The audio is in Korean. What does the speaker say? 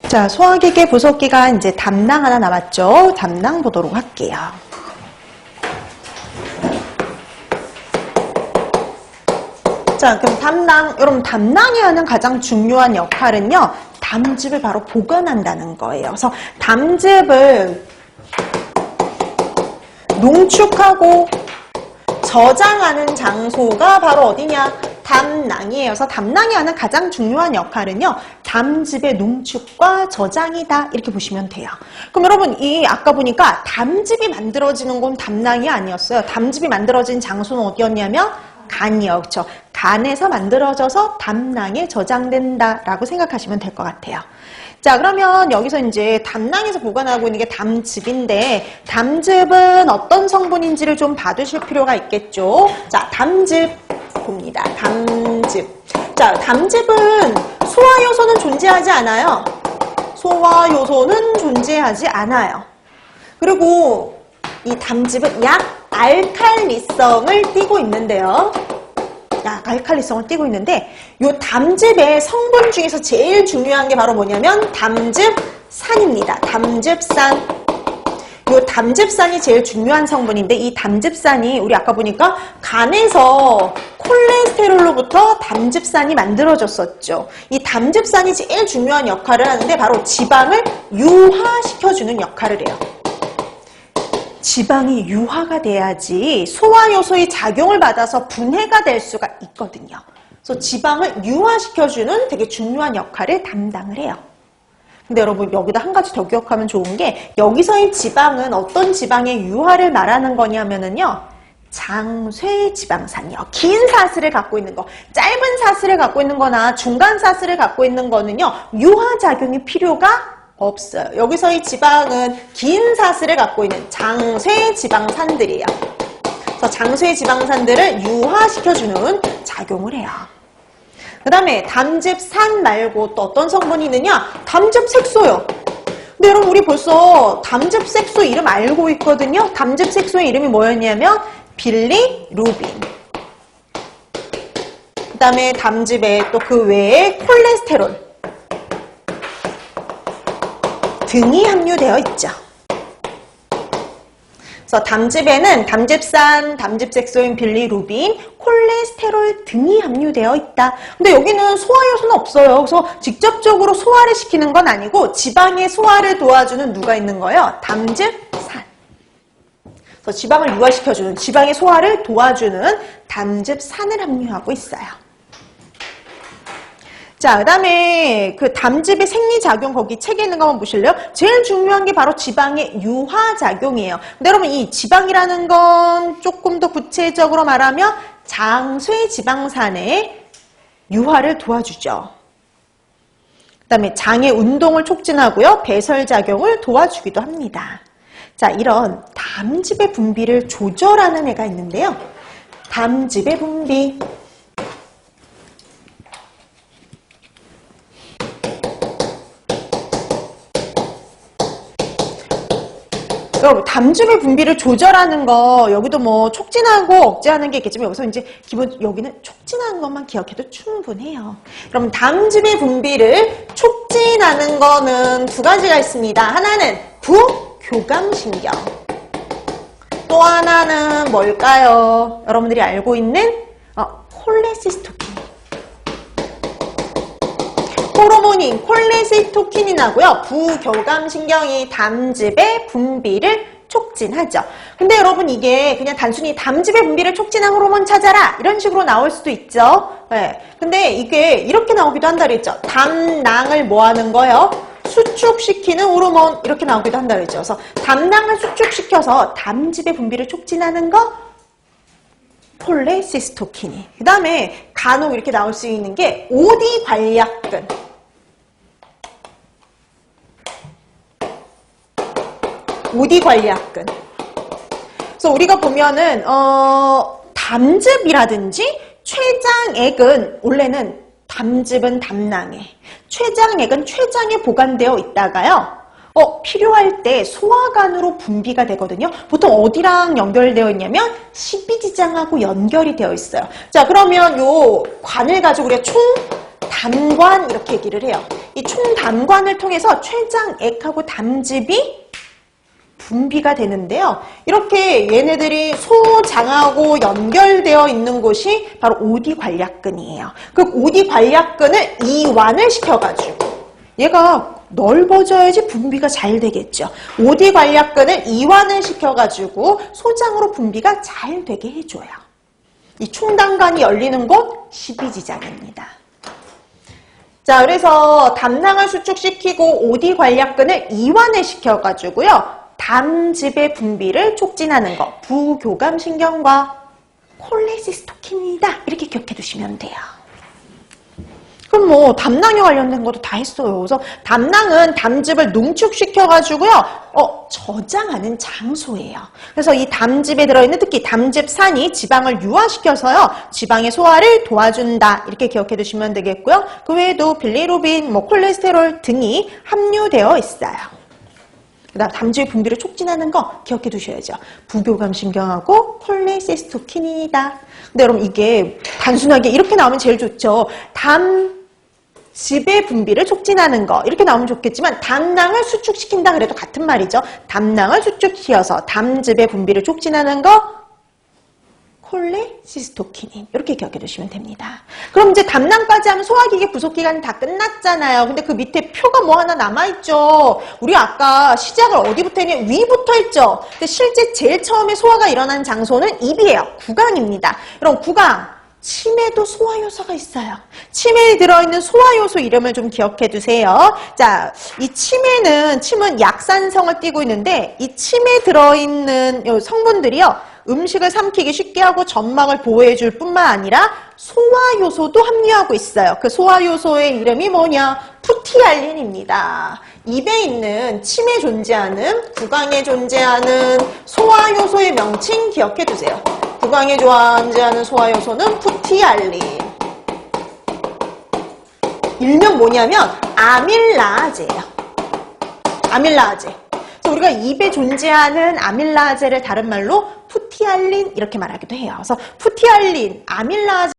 자, 소화기계 부속기가 이제 담낭 하나 남았죠. 담낭 보도록 할게요. 자, 그럼 담낭, 여러분 담낭이 하는 가장 중요한 역할은요, 담즙을 바로 보관한다는 거예요. 그래서 담즙을 농축하고 저장하는 장소가 바로 어디냐? 담낭이에요. 그래서 담낭이 하는 가장 중요한 역할은요, 담즙의 농축과 저장이다. 이렇게 보시면 돼요. 그럼 여러분, 아까 보니까 담즙이 만들어지는 건 담낭이 아니었어요. 담즙이 만들어진 장소는 어디였냐면 간이요. 그렇죠? 간에서 만들어져서 담낭에 저장된다라고 생각하시면 될 것 같아요. 자, 그러면 여기서 이제 담낭에서 보관하고 있는 게 담즙인데, 담즙은 어떤 성분인지를 좀 봐두실 필요가 있겠죠. 자, 담즙 봅니다. 담즙. 자, 담즙은 소화 요소는 존재하지 않아요. 소화 요소는 존재하지 않아요. 그리고 이 담즙은 약 알칼리성을 띠고 있는데요. 약 알칼리성을 띠고 있는데, 이 담즙의 성분 중에서 제일 중요한 게 바로 뭐냐면 담즙산입니다. 담즙산. 이 담즙산이 제일 중요한 성분인데, 이 담즙산이 우리 아까 보니까 간에서 콜레스테롤로부터 담즙산이 만들어졌었죠. 이 담즙산이 제일 중요한 역할을 하는데 바로 지방을 유화시켜주는 역할을 해요. 지방이 유화가 돼야지 소화요소의 작용을 받아서 분해가 될 수가 있거든요. 그래서 지방을 유화시켜주는 되게 중요한 역할을 담당을 해요. 근데 여러분, 여기다 한 가지 더 기억하면 좋은 게, 여기서의 지방은 어떤 지방의 유화를 말하는 거냐면은요, 장쇄 지방산이요. 긴 사슬을 갖고 있는 거, 짧은 사슬을 갖고 있는 거나 중간 사슬을 갖고 있는 거는요, 유화작용이 필요가 없어요. 여기서의 지방은 긴 사슬을 갖고 있는 장쇄 지방산들이에요. 그래서 장쇄 지방산들을 유화시켜주는 작용을 해요. 그 다음에 담즙산 말고 또 어떤 성분이 있느냐? 담즙색소요. 근데 여러분, 우리 벌써 담즙색소 이름 알고 있거든요. 담즙색소의 이름이 뭐였냐면 빌리루빈. 그 다음에 담즙에 또 그 외에 콜레스테롤 등이 함유되어 있죠. 그래서 담즙에는 담즙산, 담즙색소인 빌리루빈, 콜레스테롤 등이 함유되어 있다. 근데 여기는 소화요소는 없어요. 그래서 직접적으로 소화를 시키는 건 아니고 지방의 소화를 도와주는 누가 있는 거예요? 담즙산. 그래서 지방을 유화시켜주는, 지방의 소화를 도와주는 담즙산을 함유하고 있어요. 자, 그 다음에 그 담즙의 생리작용 거기 책에 있는 거 한번 보실래요? 제일 중요한 게 바로 지방의 유화작용이에요. 근데 여러분, 이 지방이라는 건 조금 더 구체적으로 말하면 장쇄 지방산의 유화를 도와주죠. 그 다음에 장의 운동을 촉진하고요, 배설작용을 도와주기도 합니다. 자, 이런 담즙의 분비를 조절하는 애가 있는데요. 담즙의 분비. 여러분, 담즙의 분비를 조절하는 거, 여기도 뭐 촉진하고 억제하는 게 있겠지만, 여기서 이제 여기는 촉진하는 것만 기억해도 충분해요. 그럼 담즙의 분비를 촉진하는 거는 두 가지가 있습니다. 하나는 부교감신경. 또 하나는 뭘까요? 여러분들이 알고 있는 콜레시스토킨. 호르몬인 콜레시토킨이나고요, 부교감신경이 담즙의 분비를 촉진하죠. 근데 여러분, 이게 그냥 단순히 담즙의 분비를 촉진한 호르몬 찾아라 이런 식으로 나올 수도 있죠. 네. 근데 이게 이렇게 나오기도 한다 그랬죠. 담낭을 뭐 하는 거예요? 수축시키는 호르몬, 이렇게 나오기도 한다 그랬죠. 그래서 담낭을 수축시켜서 담즙의 분비를 촉진하는 거 콜레시스토킨이. 그 다음에 간혹 이렇게 나올 수 있는 게 오디관략근. 오디관략근. 그래서 우리가 보면은 담즙이라든지 췌장액은 원래는 담즙은 담낭에, 췌장액은 췌장에 보관되어 있다가요, 필요할 때 소화관으로 분비가 되거든요. 보통 어디랑 연결되어 있냐면 십이지장하고 연결이 되어 있어요. 자, 그러면 요 관을 가지고 우리가 총 총담관 이렇게 얘기를 해요. 이 총담관을 통해서 췌장액하고 담즙이 분비가 되는데요. 이렇게 얘네들이 소장하고 연결되어 있는 곳이 바로 오디관략근이에요. 그 오디관략근을 이완을 시켜가지고 얘가 넓어져야지 분비가 잘 되겠죠. 오디관략근을 이완을 시켜가지고 소장으로 분비가 잘 되게 해줘요. 이 총담관이 열리는 곳 12지장입니다. 자, 그래서 담낭을 수축시키고 오디관략근을 이완을 시켜가지고요. 담즙의 분비를 촉진하는 거, 부교감신경과 콜레시스토킨이다. 이렇게 기억해 두시면 돼요. 그럼 뭐 담낭에 관련된 것도 다 했어요. 그래서 담낭은 담즙을 농축시켜가지고요. 저장하는 장소예요. 그래서 이 담즙에 들어있는 특히 담즙산이 지방을 유화시켜서요. 지방의 소화를 도와준다. 이렇게 기억해 두시면 되겠고요. 그 외에도 빌리루빈, 콜레스테롤 등이 함유되어 있어요. 그다음 담즙의 분비를 촉진하는 거 기억해 두셔야죠. 부교감신경하고 콜레시스토킨이다. 근데 여러분 이게 단순하게 이렇게 나오면 제일 좋죠. 담즙의 분비를 촉진하는 거 이렇게 나오면 좋겠지만 담낭을 수축시킨다 그래도 같은 말이죠. 담낭을 수축시켜서 담즙의 분비를 촉진하는 거 콜레시스토키닌 이렇게 기억해 두시면 됩니다. 그럼 이제 담낭까지 하면 소화기계 부속기간이 다 끝났잖아요. 근데 그 밑에 표가 뭐 하나 남아있죠. 우리 아까 시작을 어디부터 했냐? 위부터 했죠. 근데 실제 제일 처음에 소화가 일어나는 장소는 입이에요. 구강입니다. 그럼 구강 침에도 소화효소가 있어요. 침에 들어있는 소화효소 이름을 좀 기억해 두세요. 자, 이 침은 약산성을 띠고 있는데 이 침에 들어있는 성분들이요. 음식을 삼키기 쉽게 하고 점막을 보호해줄 뿐만 아니라 소화효소도 함유하고 있어요. 그 소화효소의 이름이 뭐냐? 푸티알린입니다. 입에 있는 침에 존재하는, 구강에 존재하는 소화효소의 명칭 기억해 두세요. 구강에 존재하는 소화효소는 푸티알린. 일명 뭐냐면 아밀라아제예요. 아밀라아제. 그래서 우리가 입에 존재하는 아밀라아제를 다른 말로 푸티알린 이렇게 말하기도 해요. 그래서 푸티알린, 아밀라아제